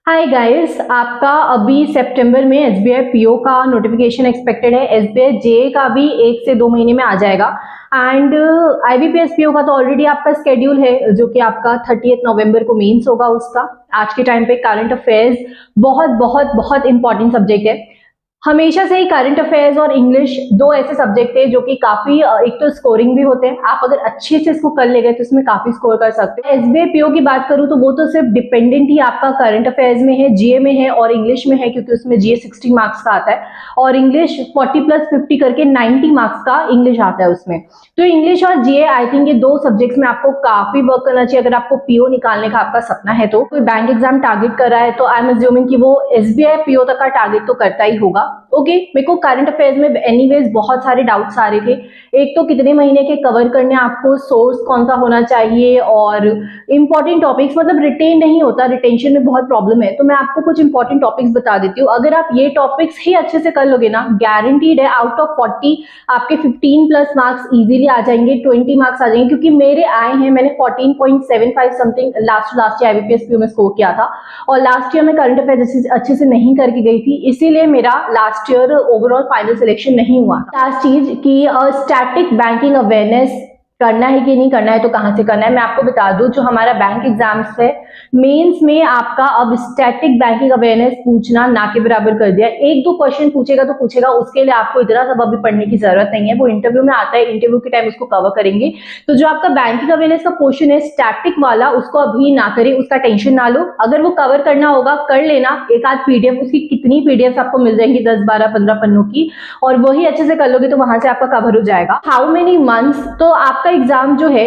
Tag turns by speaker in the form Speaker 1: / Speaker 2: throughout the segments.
Speaker 1: Hi guys, आपका अभी सितंबर में एसबीआई पीओ का नोटिफिकेशन एक्सपेक्टेड है। एसबीआई जे का भी 1 से 2 महीने में आ जाएगा। एंड आईबीपीएस पीओ का तो ऑलरेडी आपका स्केड्यूल है, जो कि आपका 30 नवंबर को मेंस होगा उसका। आज के टाइम पे करंट अफेयर्स बहुत बहुत बहुत इंपॉर्टेंट सब्जेक्ट है। हमेशा से ही करंट अफेयर्स और इंग्लिश दो ऐसे सब्जेक्ट थे जो कि काफी एक तो स्कोरिंग भी होते हैं। आप अगर अच्छे से इसको कर ले गए तो इसमें काफी स्कोर कर सकते हैं। एसबीआई पीओ की बात करूं तो वो तो सिर्फ डिपेंडेंट ही आपका करंट अफेयर्स में है, जीए में है और इंग्लिश में है, क्योंकि उसमें जीए 60 मार्क्स का आता है और इंग्लिश 40+50 करके 90 मार्क्स का इंग्लिश आता है उसमें। तो इंग्लिश और जीए आई थिंक ये दो सब्जेक्ट्स में आपको काफी वर्क करना चाहिए अगर आपको पीओ निकालने का आपका सपना है। तो कोई बैंक एग्जाम टारगेट कर रहा है तो आई एम अज्यूमिंग कि वो एसबीआई पीओ तक का टारगेट तो करता ही होगा। ओके, मेरे को करंट अफेयर्स में एनीवेज बहुत सारे डाउट्स आ रहे थे। एक तो कितने महीने के कवर करने, आपको सोर्स कौन सा होना चाहिए और इंपॉर्टेंट टॉपिक्स, मतलब रिटेन नहीं होता, रिटेंशन में बहुत प्रॉब्लम है। तो मैं आपको कुछ इंपॉर्टेंट टॉपिक्स बता देती हूँ। अगर आप ये टॉपिक्स ही अच्छे से कर लोगे ना, गारंटीड है आउट ऑफ 40 आपके 15+ मार्क्स इजीली आ जाएंगे, 20 मार्क्स आ जाएंगे, क्योंकि मेरे आए हैं। मैंने 14.75 something last year IBPS PO में स्कोर किया था और लास्ट ईयर में करंट अफेयर्स अच्छे से नहीं करके गई थी, इसीलिए मेरा last year overall final selection नहीं हुआ। लास्ट चीज की स्टैटिक बैंकिंग अवेयरनेस करना है कि नहीं करना है, तो कहां से करना है मैं आपको बता दूं। जो हमारा बैंक एग्जाम्स है मेंस में आपका अब स्टैटिक बैंकिंग अवेयरनेस पूछना ना के बराबर कर दिया। एक दो क्वेश्चन पूछेगा तो पूछेगा, उसके लिए आपको इतना सब अभी पढ़ने की जरूरत नहीं है, वो इंटरव्यू में आता है, इंटरव्यू के टाइम उसको कवर करेंगे। तो जो आपका बैंकिंग अवेयरनेस का क्वेश्चन है स्टैटिक वाला, उसको अभी ना करें, उसका टेंशन ना लो। अगर वो कवर करना होगा कर लेना, एक आध पीडीएफ, उसकी कितनी पीडीएफ आपको मिल जाएंगी, 10 12 15 पन्नों की, और वही अच्छे से कर लोगे तो वहां से आपका कवर हो जाएगा। हाउ मेनी मंथ्स, तो आपका एग्जाम जो है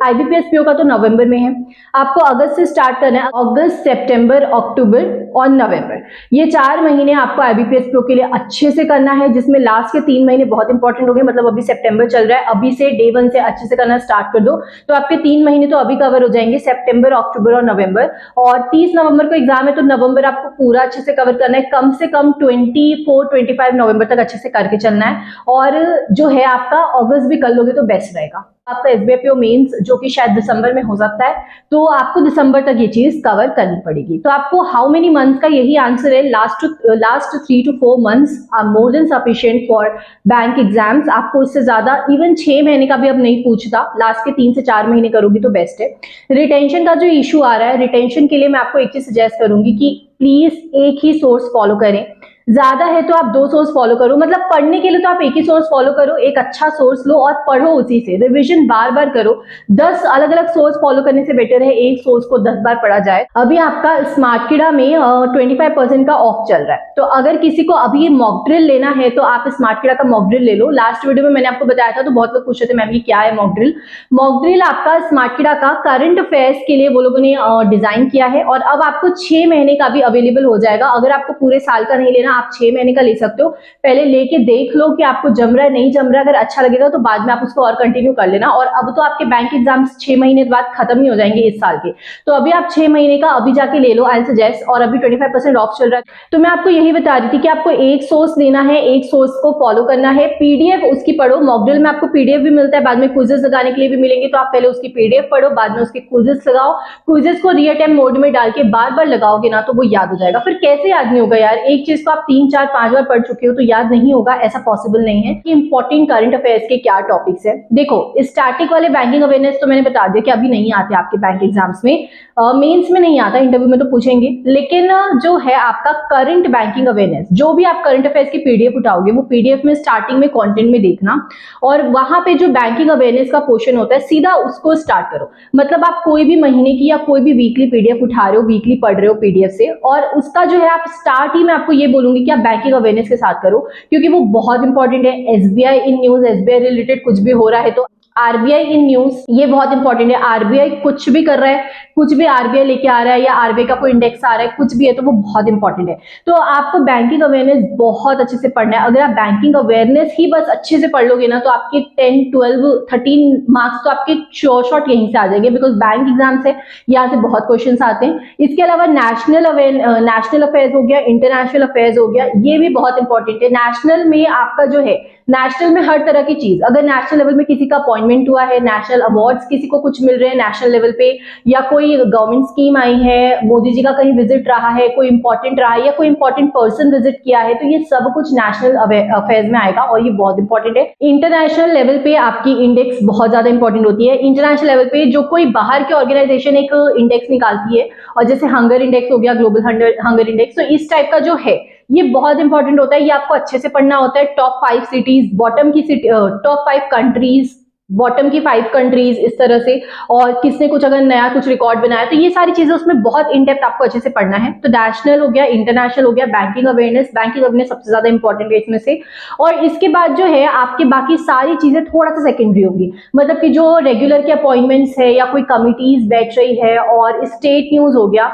Speaker 1: आईबीपीएस पीओ का तो नवंबर में है, आपको अगस्त से स्टार्ट करना है। अगस्त, सितंबर, अक्टूबर और नवंबर, ये 4 महीने आपको आईबीपीएस पीओ के लिए अच्छे से करना है, जिसमें लास्ट के 3 महीने बहुत इंपॉर्टेंट हो गए। मतलब अभी सितंबर चल रहा है, अभी से डे 1 से अच्छे से करना स्टार्ट कर दो तो आपके 3 महीने तो अभी कवर हो जाएंगे, सितंबर, अक्टूबर और नवंबर। और 30 नवंबर को एग्जाम है तो नवंबर आपको पूरा अच्छे से कवर करना है, कम से कम 24-25 नवंबर तक अच्छे से करके चलना है। और जो है आपका अगस्त भी कर लोगे तो बेस्ट रहेगा। आपका एसबीआई पीओ मेंस जो कि शायद दिसंबर में हो सकता है, तो आपको दिसंबर तक ये चीज कवर करनी पड़ेगी। तो आपको हाउ मेनी मंथ्स का यही आंसर है, last 3 to 4 months are more than sufficient for bank exams. आपको इससे ज्यादा इवन 6 महीने का भी अब नहीं पूछता, लास्ट के 3 से 4 महीने करोगी तो बेस्ट है। रिटेंशन का जो इशू आ रहा है, रिटेंशन के लिए मैं आपको एक चीज सजेस्ट करूंगी कि प्लीज एक ही सोर्स फॉलो करें। ज्यादा है तो आप 2 सोर्स फॉलो करो, मतलब पढ़ने के लिए तो आप एक ही सोर्स फॉलो करो, एक अच्छा सोर्स लो और पढ़ो उसी से, रिवीजन बार बार करो। 10 अलग अलग सोर्स फॉलो करने से बेटर है एक सोर्स को 10 बार पढ़ा जाए। अभी आपका स्मार्ट किडा में 25% का ऑफ चल रहा है, तो अगर किसी को अभी ये मॉक ड्रिल लेना है तो आप स्मार्ट किडा का मॉक ड्रिल ले लो। लास्ट वीडियो में मैंने आपको बताया था तो बहुत लोग पूछ रहे थे मैम ये क्या है मॉक ड्रिल। मॉक ड्रिल आपका स्मार्ट किडा का करंट अफेयर्स के लिए वो लोगों ने डिजाइन किया है और अब आपको 6 महीने का भी अवेलेबल हो जाएगा। अगर आपको पूरे साल का नहीं लेना, आप 6 महीने का ले सकते हो। पहले लेके देख लो कि आपको जम रहा है नहीं जम रहा है, अगर अच्छा लगेगा तो बाद में आप उसको और कंटिन्यू कर लेना। और अब तो आपके बैंक एग्जाम्स 6 महीने बाद खत्म ही हो जाएंगे इस साल के, तो अभी आप 6 महीने का अभी जाके ले लो, आई सजेस्ट। और अभी 25% ऑफ चल रहा है, तो मैं आपको यही बता रही थी कि आपको एक सोर्स लेना है, एक सोर्स को फॉलो करना है। पीडीएफ उसकी पढ़ो, मॉक ड्रिल में आपको पीडीएफ भी मिलता है, बाद में क्विजेस लगाने के लिए भी मिलेंगे, तो आप पहले उसकी पीडीएफ पढ़ो, बाद में उसके क्विजेस लगाओ। क्विजेस को रीअटेम्प्ट मोड में डाल के बार बार लगाओगे ना तो वो याद हो जाएगा। फिर कैसे याद नहीं होगा यार, एक चीज को आप 3 4 5 बार पढ़ चुके हो तो याद नहीं होगा, ऐसा पॉसिबल नहीं है। कि इंपॉर्टेंट करंट अफेयर्स के क्या टॉपिक्स है, देखो स्टैटिक वाले बैंकिंग अवेयरनेस तो मैंने बता दिया कि अभी नहीं आते आपके बैंक एग्जाम्स में, मेंस में नहीं आता, इंटरव्यू में तो पूछेंगे। लेकिन जो है आपका करंट बैंकिंग अवेयरनेस, जो भी आप करंट अफेयर्स की पीडीएफ उठाओगे वो पीडीएफ में स्टार्टिंग में कंटेंट में देखना और वहां पे जो बैंकिंग अवेयरनेस का पोर्शन होता है सीधा उसको स्टार्ट करो। मतलब आप कोई भी महीने की या कोई भी वीकली पीडीएफ उठा रहे हो, वीकली पढ़ रहे हो पीडीएफ से, और उसका जो है आप स्टार्ट ही मैं आपको ये बोलूंगी कि आप बैंकिंग अवेयरनेस के साथ करो, क्योंकि वो बहुत इंपॉर्टेंट है। SBI in news, SBI related कुछ भी हो रहा है तो आरबीआई इन न्यूज, ये बहुत इंपॉर्टेंट है। आरबीआई कुछ भी कर रहा है, कुछ भी आरबीआई लेके आ रहा है या आरबीआई का कोई इंडेक्स आ रहा है, कुछ भी है तो वो बहुत इंपॉर्टेंट है। तो आपको बैंकिंग अवेयरनेस बहुत अच्छे से पढ़ना है। अगर आप बैंकिंग अवेयरनेस ही बस अच्छे से पढ़ लोगे ना तो आपके 10 12 13 मार्क्स तो आपके शॉर्ट यहीं से आ जाएंगे, बिकॉज बैंक एग्जाम से यहाँ से बहुत क्वेश्चन आते हैं। इसके अलावा नेशनल अफेयर्स हो गया, इंटरनेशनल अफेयर्स हो गया, ये भी बहुत इंपॉर्टेंट है। नेशनल में आपका जो है नेशनल में हर तरह की चीज, अगर नेशनल लेवल में किसी का अपॉइंटमेंट हुआ है, नेशनल अवार्ड्स किसी को कुछ मिल रहे हैं नेशनल लेवल पे, या कोई गवर्नमेंट स्कीम आई है, मोदी जी का कहीं विजिट रहा है, कोई इंपॉर्टेंट रहा है, या कोई इंपॉर्टेंट पर्सन विजिट किया है, तो ये सब कुछ नेशनल अफेयर्स में आएगा और ये बहुत इंपॉर्टेंट है। इंटरनेशनल लेवल पे आपकी इंडेक्स बहुत ज्यादा इंपॉर्टेंट होती है। इंटरनेशनल लेवल पे जो कोई बाहर की ऑर्गेनाइजेशन एक इंडेक्स निकालती है, और जैसे हंगर इंडेक्स हो गया, ग्लोबल हंगर इंडेक्स, तो इस टाइप का जो है ये बहुत इंपॉर्टेंट होता है। ये आपको अच्छे से पढ़ना होता है। टॉप 5 सिटीज, बॉटम की सिटी, टॉप 5 कंट्रीज, बॉटम की 5 कंट्रीज, इस तरह से, और किसने कुछ अगर नया कुछ रिकॉर्ड बनाया, तो ये सारी चीजें उसमें बहुत इन डेप्थ आपको अच्छे से पढ़ना है। तो नेशनल हो गया, इंटरनेशनल हो गया, बैंकिंग अवेयरनेस सबसे ज्यादा इंपॉर्टेंट है इसमें से। और इसके बाद जो है आपके बाकी सारी चीजें थोड़ा सा सेकेंडरी होंगी, मतलब कि जो रेगुलर के अपॉइंटमेंट्स है, या कोई कमिटीज बैठ रही है, और स्टेट न्यूज हो गया,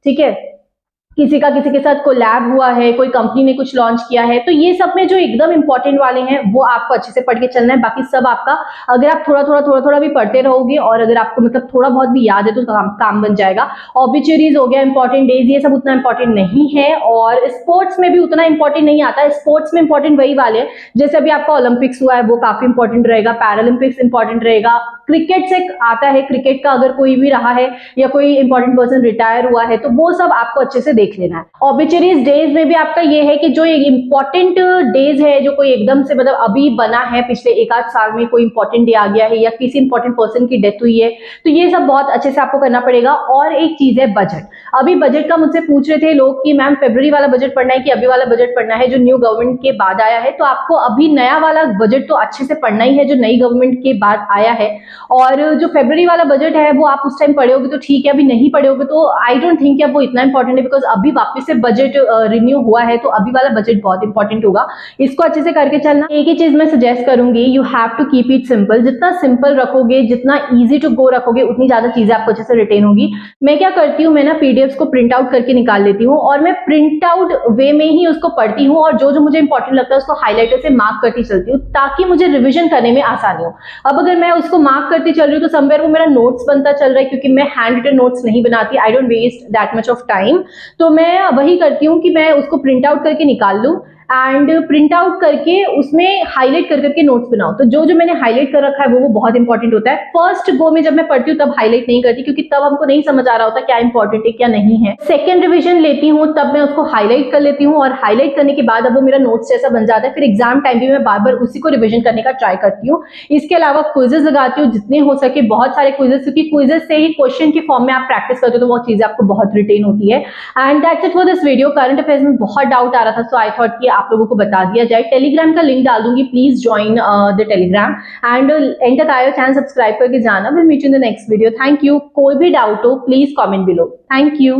Speaker 1: ठीक है, किसी का किसी के साथ कोलैब हुआ है, कोई कंपनी ने कुछ लॉन्च किया है, तो ये सब में जो एकदम इंपॉर्टेंट वाले हैं वो आपको अच्छे से पढ़ के चलना है। बाकी सब आपका, अगर आप थोड़ा भी पढ़ते रहोगे, और अगर आपको मतलब थोड़ा बहुत भी याद है, तो काम बन जाएगा। ऑब्ituaries हो गया, इंपॉर्टेंट डेज, ये सब उतना इंपॉर्टेंट नहीं है। और स्पोर्ट्स में भी उतना इंपॉर्टेंट नहीं आता। स्पोर्ट्स में इंपॉर्टेंट वही वाले हैं, जैसे अभी आपका ओलंपिक्स हुआ है, वो काफी इंपॉर्टेंट रहेगा, पैरालंपिक्स इंपॉर्टेंट रहेगा, क्रिकेट से आता है, क्रिकेट का अगर कोई भी रहा है, या कोई इंपॉर्टेंट पर्सन रिटायर हुआ है, तो वो सब आपको अच्छे से देख लेना है। ऑब्ituaries डेज में भी आपका ये है कि जो इंपॉर्टेंट डेज है, जो कोई एकदम से मतलब अभी बना है, पिछले एक आध साल में कोई इंपॉर्टेंट डे आ गया है, या किसी इंपॉर्टेंट पर्सन की डेथ हुई है, तो ये सब बहुत अच्छे से आपको करना पड़ेगा। और एक चीज है बजट। अभी बजट का मुझसे पूछ रहे थे लोग कि मैम फरवरी वाला बजट पढ़ना है कि अभी वाला बजट पढ़ना है, जो न्यू गवर्नमेंट के बाद आया है। तो आपको अभी नया वाला बजट तो अच्छे से पढ़ना ही है, जो नई गवर्नमेंट के बाद आया है। और जो फरवरी वाला बजट है वो आप उस टाइम पढ़े होगे तो ठीक है, अभी नहीं पढ़े होगे तो आई डोंट थिंक कि अब वो इतना इंपॉर्टेंट है, बिकॉज अभी वापस से बजट रिन्यू हुआ है, तो अभी वाला बजट बहुत इंपॉर्टेंट होगा। इसको अच्छे से करके चलना। एक ही चीज मैं सजेस्ट करूंगी, you have to keep it simple. जितना सिंपल रखोगे, जितना ईजी टू गो रखोगे, उतनी ज्यादा चीजें आपको अच्छे से रिटेन होगी। मैं क्या करती हूँ, मैं ना पीडीएफ को प्रिंट आउट करके निकाल लेती हूँ, और मैं प्रिंट आउट वे में ही उसको पढ़ती हूँ, और जो जो मुझे इंपॉर्टेंट लगता है उसको हाईलाइटर से मार्क करती चलती हूँ, ताकि मुझे रिविजन करने में आसानी हो। अब अगर मैं उसको मार्क करती चल रही हूँ, तो समवेयर वो मेरा नोट्स बनता चल रहा है, क्योंकि मैं हैंड रिटन नोट्स नहीं बनाती, I don't waste that much of time. तो मैं वही करती हूँ कि मैं उसको प्रिंट आउट करके निकाल लूँ, एंड प्रिंट आउट करके उसमें हाईलाइट कर करके नोट्स बनाओ। तो जो जो मैंने हाईलाइट कर रखा है वो बहुत इंपॉर्टेंट होता है। फर्स्ट गो में जब मैं पढ़ती हूँ तब हाईलाइट नहीं करती, क्योंकि तब हमको नहीं समझ आ रहा होता क्या इंपॉर्टेंट है क्या नहीं है। सेकंड रिवीजन लेती हूँ तब मैं उसको हाईलाइट कर लेती हूँ, और हाईलाइट करने के बाद अब वो मेरा नोट्स जैसा बन जाता है। फिर एग्जाम टाइम भी मैं बार बार उसी को रिविजन करने का ट्राई करती हूँ। इसके अलावा क्विजेस लगाती हूँ जितने हो सके, बहुत सारे क्विजेस, क्योंकि क्विजेस से ही क्वेश्चन के फॉर्म में आप प्रैक्टिस करते हो, तो वो चीजें आपको बहुत रिटेन होती है। And that's it for this video. Current affairs में बहुत डाउट आ रहा था, सो आई थॉट कि आप लोगों को बता दिया जाए। टेलीग्राम का लिंक डाल दूंगी, please join the Telegram, and end तक आयो चैनल सब्सक्राइब करके जाना। Will meet you in the next video. Thank you. कोई भी डाउट हो please comment below. Thank you.